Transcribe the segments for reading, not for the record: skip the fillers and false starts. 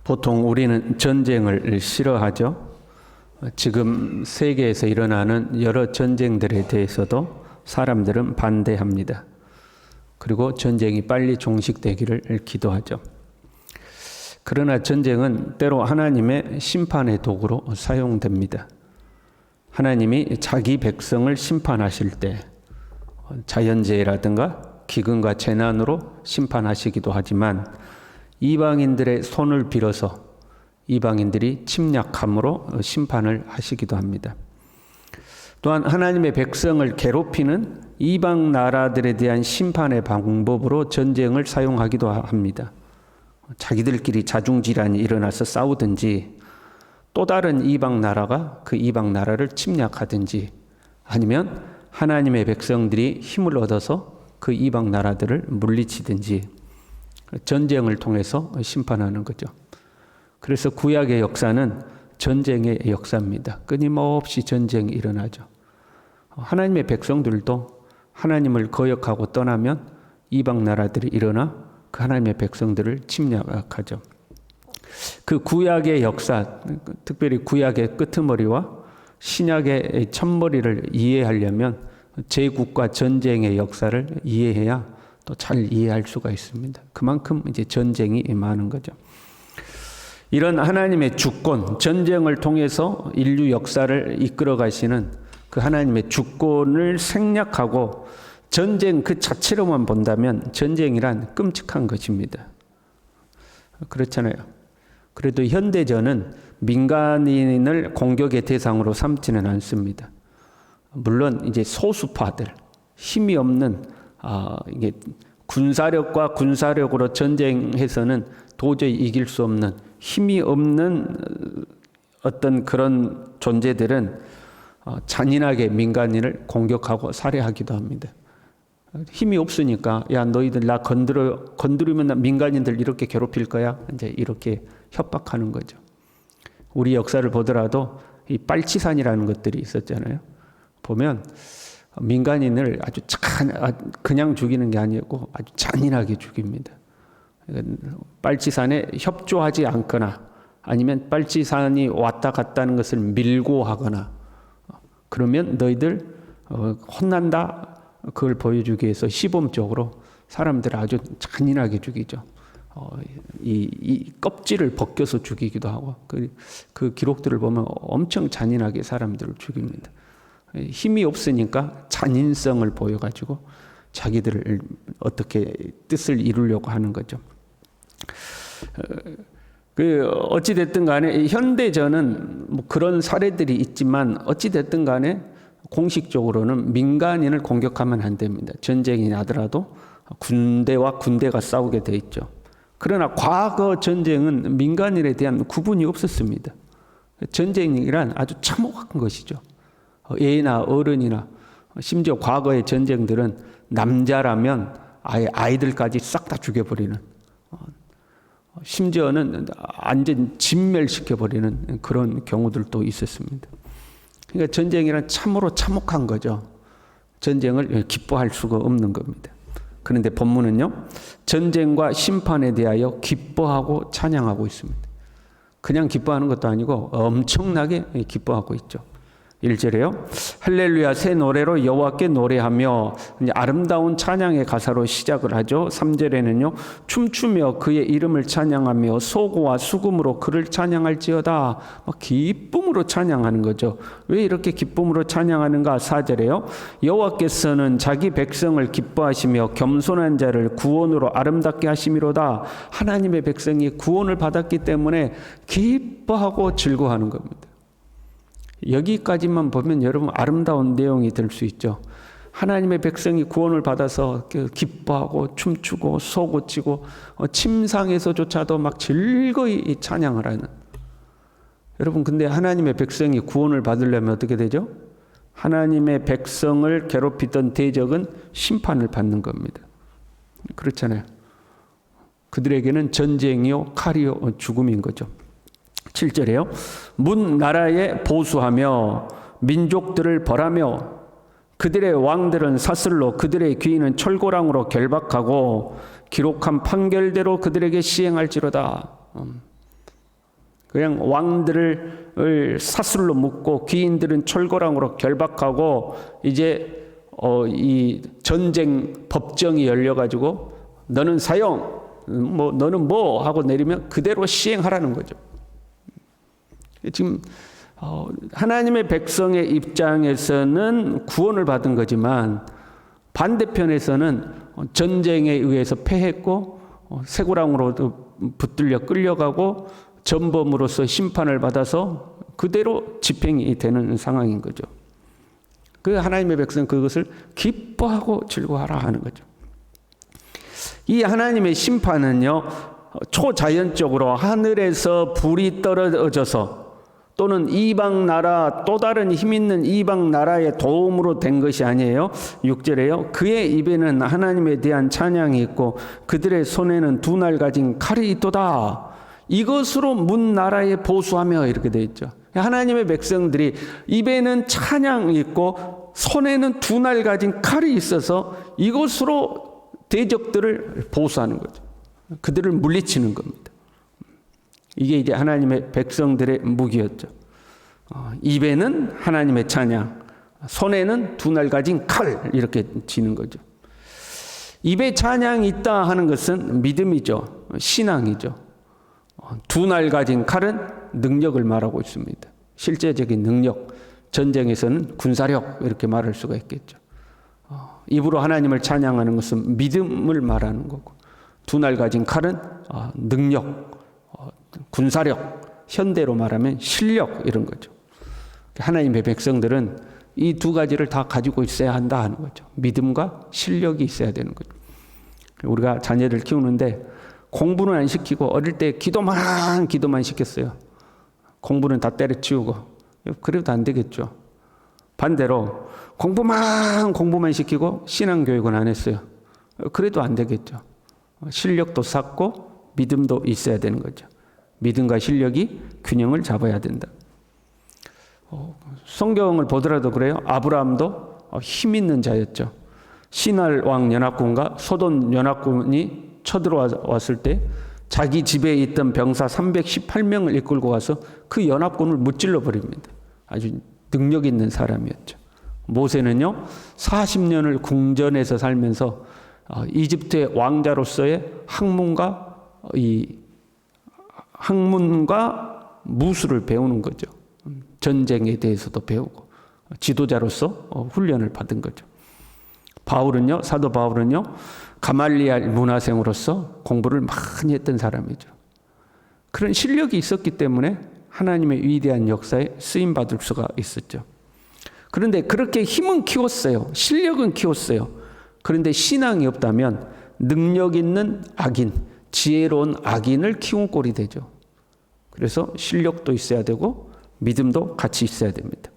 보통 우리는 전쟁을 싫어하죠. 지금 세계에서 일어나는 여러 전쟁들에 대해서도 사람들은 반대합니다. 그리고 전쟁이 빨리 종식되기를 기도하죠. 그러나 전쟁은 때로 하나님의 심판의 도구로 사용됩니다. 하나님이 자기 백성을 심판하실 때 자연재해라든가 기근과 재난으로 심판하시기도 하지만 이방인들의 손을 빌어서 이방인들이 침략함으로 심판을 하시기도 합니다. 또한 하나님의 백성을 괴롭히는 이방 나라들에 대한 심판의 방법으로 전쟁을 사용하기도 합니다. 자기들끼리 자중질환이 일어나서 싸우든지 또 다른 이방 나라가 그 이방 나라를 침략하든지 아니면 하나님의 백성들이 힘을 얻어서 그 이방 나라들을 물리치든지 전쟁을 통해서 심판하는 거죠. 그래서 구약의 역사는 전쟁의 역사입니다. 끊임없이 전쟁이 일어나죠. 하나님의 백성들도 하나님을 거역하고 떠나면 이방 나라들이 일어나 그 하나님의 백성들을 침략하죠. 그 구약의 역사, 특별히 구약의 끄트머리와 신약의 첫머리를 이해하려면 제국과 전쟁의 역사를 이해해야 또 잘 이해할 수가 있습니다. 그만큼 이제 전쟁이 많은 거죠. 이런 하나님의 주권, 전쟁을 통해서 인류 역사를 이끌어 가시는 그 하나님의 주권을 생략하고 전쟁 그 자체로만 본다면 전쟁이란 끔찍한 것입니다. 그렇잖아요. 그래도 현대전은 민간인을 공격의 대상으로 삼지는 않습니다. 물론 이제 소수파들, 힘이 없는 이게 군사력과 군사력으로 전쟁해서는 도저히 이길 수 없는 힘이 없는 어떤 그런 존재들은 잔인하게 민간인을 공격하고 살해하기도 합니다. 힘이 없으니까 야 너희들 나 건드리면 민간인들 이렇게 괴롭힐 거야. 이제 이렇게 협박하는 거죠. 우리 역사를 보더라도 이 빨치산이라는 것들이 있었잖아요. 보면 민간인을 아주 그냥 죽이는 게 아니고 아주 잔인하게 죽입니다. 빨치산에 협조하지 않거나 아니면 빨치산이 왔다 갔다는 것을 밀고 하거나 그러면 너희들 혼난다. 그걸 보여주기 위해서 시범적으로 사람들을 아주 잔인하게 죽이죠. 이 껍질을 벗겨서 죽이기도 하고 그 기록들을 보면 엄청 잔인하게 사람들을 죽입니다. 힘이 없으니까 잔인성을 보여가지고 자기들을 어떻게 뜻을 이루려고 하는 거죠. 어찌 됐든 간에 현대전은 뭐 그런 사례들이 있지만 어찌 됐든 간에 공식적으로는 민간인을 공격하면 안 됩니다. 전쟁이 나더라도 군대와 군대가 싸우게 돼 있죠. 그러나 과거 전쟁은 민간인에 대한 구분이 없었습니다. 전쟁이란 아주 참혹한 것이죠. 애나 어른이나 심지어 과거의 전쟁들은 남자라면 아예 아이들까지 싹 다 죽여버리는 심지어는 완전 진멸시켜버리는 그런 경우들도 있었습니다. 그러니까 전쟁이란 참으로 참혹한 거죠. 전쟁을 기뻐할 수가 없는 겁니다. 그런데 본문은요, 전쟁과 심판에 대하여 기뻐하고 찬양하고 있습니다. 그냥 기뻐하는 것도 아니고 엄청나게 기뻐하고 있죠. 1절에요. 할렐루야 새 노래로 여호와께 노래하며 아름다운 찬양의 가사로 시작을 하죠. 3절에는요. 춤추며 그의 이름을 찬양하며 소고와 수금으로 그를 찬양할지어다. 기쁨으로 찬양하는 거죠. 왜 이렇게 기쁨으로 찬양하는가? 4절에요. 여호와께서는 자기 백성을 기뻐하시며 겸손한 자를 구원으로 아름답게 하심이로다. 하나님의 백성이 구원을 받았기 때문에 기뻐하고 즐거워하는 겁니다. 여기까지만 보면 여러분 아름다운 내용이 될 수 있죠. 하나님의 백성이 구원을 받아서 기뻐하고 춤추고 소고치고 침상에서조차도 막 즐거이 찬양을 하는. 여러분 근데 하나님의 백성이 구원을 받으려면 어떻게 되죠? 하나님의 백성을 괴롭히던 대적은 심판을 받는 겁니다. 그렇잖아요. 그들에게는 전쟁이요 칼이요 죽음인 거죠. 7절에요. 문 나라에 보수하며 민족들을 벌하며 그들의 왕들은 사슬로 그들의 귀인은 철고랑으로 결박하고 기록한 판결대로 그들에게 시행할지로다. 그냥 왕들을 사슬로 묶고 귀인들은 철거랑으로 결박하고 이제 이 전쟁 법정이 열려가지고 너는 사형, 너는 뭐 하고 내리면 그대로 시행하라는 거죠. 지금 하나님의 백성의 입장에서는 구원을 받은 거지만 반대편에서는 전쟁에 의해서 패했고 쇠고랑으로도 붙들려 끌려가고 전범으로서 심판을 받아서 그대로 집행이 되는 상황인 거죠. 그 하나님의 백성은 그것을 기뻐하고 즐거워하라 하는 거죠. 이 하나님의 심판은요, 초자연적으로 하늘에서 불이 떨어져서 또는 이방 나라, 또 다른 힘 있는 이방 나라의 도움으로 된 것이 아니에요. 6절에요. 그의 입에는 하나님에 대한 찬양이 있고 그들의 손에는 두 날 가진 칼이 있도다. 이것으로 문 나라에 보수하며 이렇게 되어 있죠. 하나님의 백성들이 입에는 찬양이 있고 손에는 두 날 가진 칼이 있어서 이것으로 대적들을 보수하는 거죠. 그들을 물리치는 겁니다. 이게 이제 하나님의 백성들의 무기였죠. 입에는 하나님의 찬양, 손에는 두 날 가진 칼 이렇게 지는 거죠. 입에 찬양이 있다 하는 것은 믿음이죠. 신앙이죠. 두 날 가진 칼은 능력을 말하고 있습니다. 실제적인 능력, 전쟁에서는 군사력 이렇게 말할 수가 있겠죠. 입으로 하나님을 찬양하는 것은 믿음을 말하는 거고 두 날 가진 칼은 능력, 군사력, 현대로 말하면 실력 이런 거죠. 하나님의 백성들은 이 두 가지를 다 가지고 있어야 한다 하는 거죠. 믿음과 실력이 있어야 되는 거죠. 우리가 자녀를 키우는데 공부는 안 시키고 어릴 때 기도만 시켰어요. 공부는 다 때려치우고 그래도 안 되겠죠. 반대로 공부만 시키고 신앙교육은 안 했어요. 그래도 안 되겠죠. 실력도 쌓고 믿음도 있어야 되는 거죠. 믿음과 실력이 균형을 잡아야 된다. 성경을 보더라도 그래요. 아브라함도 힘 있는 자였죠. 신할 왕 연합군과 소돔 연합군이 쳐들어왔을 때 자기 집에 있던 병사 318명을 이끌고 가서 그 연합군을 무찔러 버립니다. 아주 능력 있는 사람이었죠. 모세는요 40년을 궁전에서 살면서 이집트의 왕자로서의 학문과 무술을 배우는 거죠. 전쟁에 대해서도 배우고 지도자로서 훈련을 받은 거죠. 사도 바울은요 가말리알 문화생으로서 공부를 많이 했던 사람이죠. 그런 실력이 있었기 때문에 하나님의 위대한 역사에 쓰임 받을 수가 있었죠. 그런데 그렇게 힘은 키웠어요. 실력은 키웠어요. 그런데 신앙이 없다면 능력 있는 악인, 지혜로운 악인을 키운 꼴이 되죠. 그래서 실력도 있어야 되고 믿음도 같이 있어야 됩니다.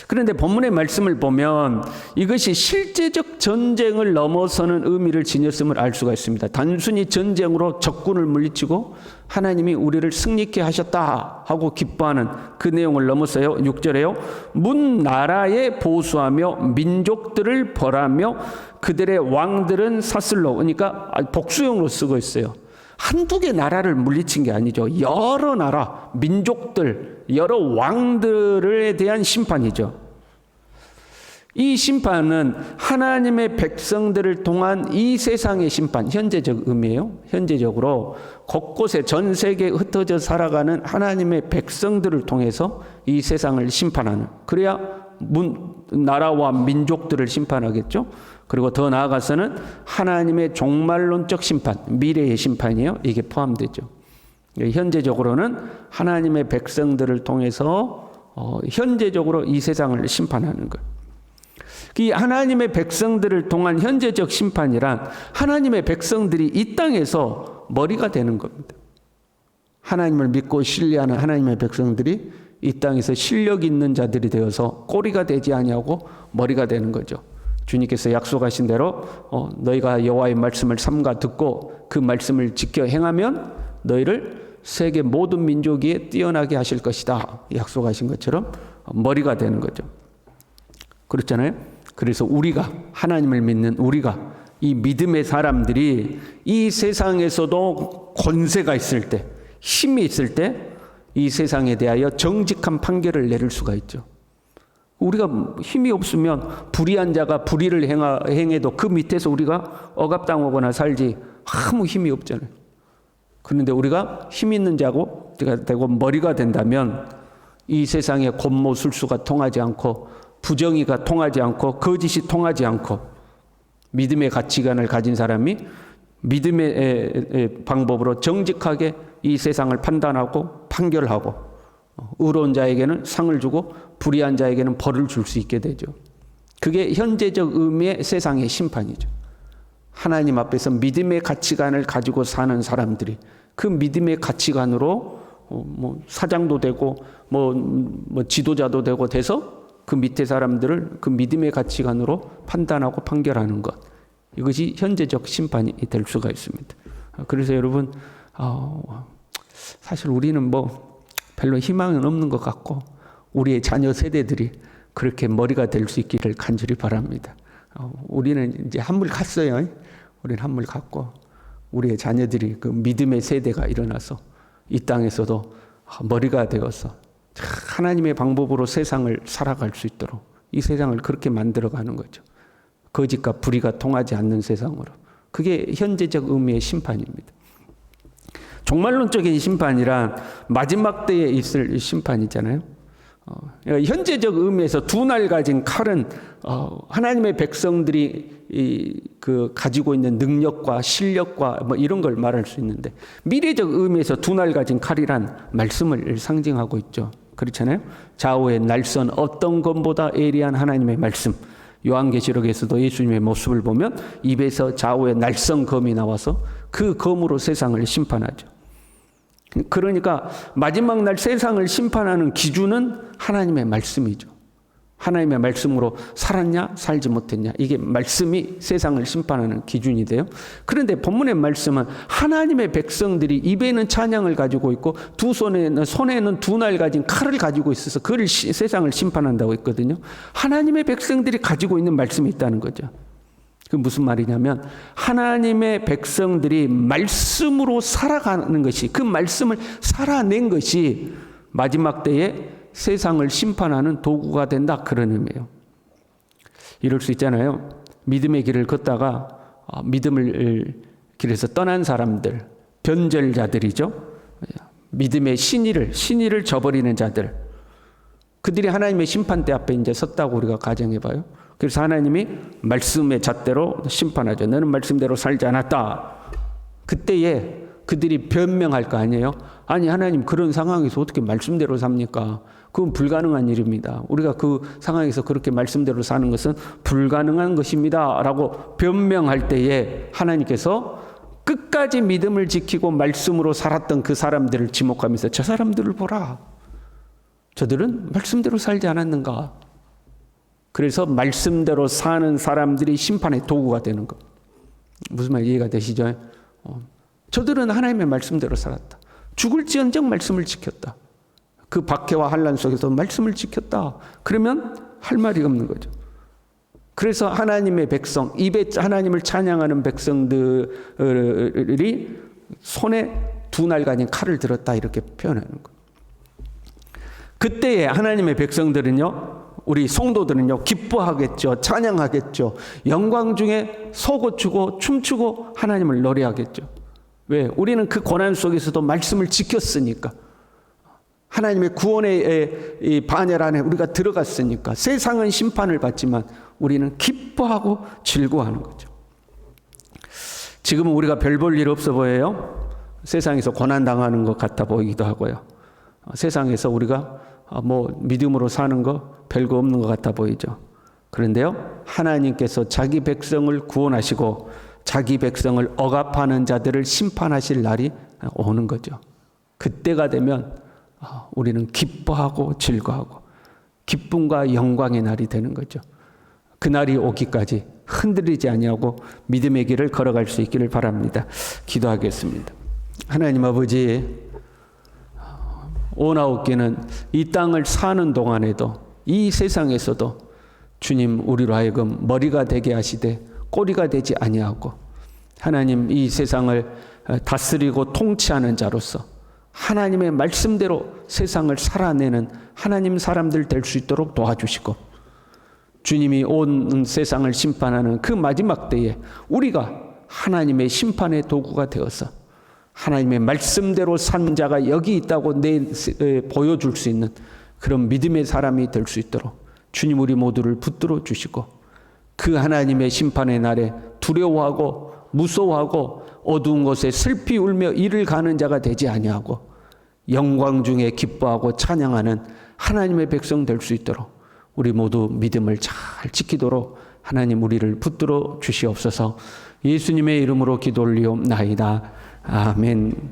그런데 본문의 말씀을 보면 이것이 실제적 전쟁을 넘어서는 의미를 지녔음을 알 수가 있습니다. 단순히 전쟁으로 적군을 물리치고 하나님이 우리를 승리케 하셨다 하고 기뻐하는 그 내용을 넘어서요. 6절에요. 문 나라에 보수하며 민족들을 벌하며 그들의 왕들은 사슬로, 그러니까 복수형으로 쓰고 있어요. 한두 개 나라를 물리친 게 아니죠. 여러 나라, 민족들, 여러 왕들에 대한 심판이죠. 이 심판은 하나님의 백성들을 통한 이 세상의 심판, 현재적 의미예요. 현재적으로 곳곳에 전 세계에 흩어져 살아가는 하나님의 백성들을 통해서 이 세상을 심판하는, 그래야 나라와 민족들을 심판하겠죠. 그리고 더 나아가서는 하나님의 종말론적 심판, 미래의 심판이에요. 이게 포함되죠. 현재적으로는 하나님의 백성들을 통해서 현재적으로 이 세상을 심판하는 것. 이 하나님의 백성들을 통한 현재적 심판이란 하나님의 백성들이 이 땅에서 머리가 되는 겁니다. 하나님을 믿고 신뢰하는 하나님의 백성들이 이 땅에서 실력 있는 자들이 되어서 꼬리가 되지 아니하고 머리가 되는 거죠. 주님께서 약속하신 대로 너희가 여호와의 말씀을 삼가 듣고 그 말씀을 지켜 행하면 너희를 세계 모든 민족 위에 뛰어나게 하실 것이다. 약속하신 것처럼 머리가 되는 거죠. 그렇잖아요. 그래서 우리가, 하나님을 믿는 우리가, 이 믿음의 사람들이 이 세상에서도 권세가 있을 때, 힘이 있을 때 이 세상에 대하여 정직한 판결을 내릴 수가 있죠. 우리가 힘이 없으면 불의한 자가 불의를 행해도 그 밑에서 우리가 억압당하거나 살지 아무 힘이 없잖아요. 그런데 우리가 힘 있는 자가 되고 머리가 된다면 이 세상에 곤모술수가 통하지 않고 부정의가 통하지 않고 거짓이 통하지 않고 믿음의 가치관을 가진 사람이 믿음의 방법으로 정직하게 이 세상을 판단하고 판결하고 의로운 자에게는 상을 주고 불의한 자에게는 벌을 줄 수 있게 되죠. 그게 현재적 의미의 세상의 심판이죠. 하나님 앞에서 믿음의 가치관을 가지고 사는 사람들이 그 믿음의 가치관으로 사장도 되고 지도자도 되고 돼서 그 밑에 사람들을 그 믿음의 가치관으로 판단하고 판결하는 것, 이것이 현재적 심판이 될 수가 있습니다. 그래서 여러분, 사실 우리는 별로 희망은 없는 것 같고 우리의 자녀 세대들이 그렇게 머리가 될 수 있기를 간절히 바랍니다. 우리는 이제 한물 갔어요. 우리는 한물 갔고 우리의 자녀들이 그 믿음의 세대가 일어나서 이 땅에서도 머리가 되어서 하나님의 방법으로 세상을 살아갈 수 있도록 이 세상을 그렇게 만들어가는 거죠. 거짓과 불의가 통하지 않는 세상으로. 그게 현재적 의미의 심판입니다. 종말론적인 심판이란 마지막 때에 있을 심판이잖아요. 현재적 의미에서 두 날 가진 칼은 하나님의 백성들이 가지고 있는 능력과 실력과 이런 걸 말할 수 있는데, 미래적 의미에서 두 날 가진 칼이란 말씀을 상징하고 있죠. 그렇잖아요. 좌우의 날선 어떤 것보다 예리한 하나님의 말씀. 요한계시록에서도 예수님의 모습을 보면 입에서 좌우의 날선 검이 나와서 그 검으로 세상을 심판하죠. 그러니까 마지막 날 세상을 심판하는 기준은 하나님의 말씀이죠. 하나님의 말씀으로 살았냐 살지 못했냐, 이게 말씀이 세상을 심판하는 기준이 돼요. 그런데 본문의 말씀은 하나님의 백성들이 입에는 찬양을 가지고 있고 손에는 두 날 가진 칼을 가지고 있어서 그를 세상을 심판한다고 했거든요. 하나님의 백성들이 가지고 있는 말씀이 있다는 거죠. 그 무슨 말이냐면 하나님의 백성들이 말씀으로 살아가는 것이, 그 말씀을 살아낸 것이 마지막 때에 세상을 심판하는 도구가 된다, 그런 의미예요. 이럴 수 있잖아요. 믿음의 길을 걷다가 믿음을 길에서 떠난 사람들, 변절자들이죠. 믿음의 신의를 저버리는 자들, 그들이 하나님의 심판대 앞에 이제 섰다고 우리가 가정해봐요. 그래서 하나님이 말씀의 잣대로 심판하죠. 너는 말씀대로 살지 않았다. 그때에 그들이 변명할 거 아니에요. 아니 하나님, 그런 상황에서 어떻게 말씀대로 삽니까? 그건 불가능한 일입니다. 우리가 그 상황에서 그렇게 말씀대로 사는 것은 불가능한 것입니다 라고 변명할 때에 하나님께서 끝까지 믿음을 지키고 말씀으로 살았던 그 사람들을 지목하면서 저 사람들을 보라. 저들은 말씀대로 살지 않았는가. 그래서 말씀대로 사는 사람들이 심판의 도구가 되는 것. 무슨 말 이해가 되시죠? 저들은 하나님의 말씀대로 살았다. 죽을지언정 말씀을 지켰다. 그 박해와 환난 속에서 말씀을 지켰다. 그러면 할 말이 없는 거죠. 그래서 하나님의 백성, 입에 하나님을 찬양하는 백성들이 손에 두 날 가진 칼을 들었다, 이렇게 표현하는 거예요. 그때에 하나님의 백성들은요, 우리 성도들은요, 기뻐하겠죠. 찬양하겠죠. 영광 중에 솟구치고 춤추고 하나님을 노래하겠죠. 왜? 우리는 그 고난 속에서도 말씀을 지켰으니까. 하나님의 구원의 반열 안에 우리가 들어갔으니까. 세상은 심판을 받지만 우리는 기뻐하고 즐거워하는 거죠. 지금은 우리가 별 볼 일 없어 보여요. 세상에서 고난 당하는 것 같아 보이기도 하고요. 세상에서 우리가 믿음으로 사는 거 별거 없는 것 같아 보이죠. 그런데요, 하나님께서 자기 백성을 구원하시고 자기 백성을 억압하는 자들을 심판하실 날이 오는 거죠. 그때가 되면 우리는 기뻐하고 즐거워하고 기쁨과 영광의 날이 되는 거죠. 그 날이 오기까지 흔들리지 아니하고 믿음의 길을 걸어갈 수 있기를 바랍니다. 기도하겠습니다. 하나님 아버지, 오나옵기는 이 땅을 사는 동안에도 이 세상에서도 주님 우리로 하여금 머리가 되게 하시되 꼬리가 되지 아니하고 하나님 이 세상을 다스리고 통치하는 자로서 하나님의 말씀대로 세상을 살아내는 하나님 사람들 될 수 있도록 도와주시고, 주님이 온 세상을 심판하는 그 마지막 때에 우리가 하나님의 심판의 도구가 되어서 하나님의 말씀대로 산 자가 여기 있다고 보여줄 수 있는 그런 믿음의 사람이 될 수 있도록 주님 우리 모두를 붙들어 주시고, 그 하나님의 심판의 날에 두려워하고 무서워하고 어두운 곳에 슬피 울며 이를 가는 자가 되지 아니하고 영광 중에 기뻐하고 찬양하는 하나님의 백성 될 수 있도록 우리 모두 믿음을 잘 지키도록 하나님 우리를 붙들어 주시옵소서. 예수님의 이름으로 기도 올리옵나이다. 아멘.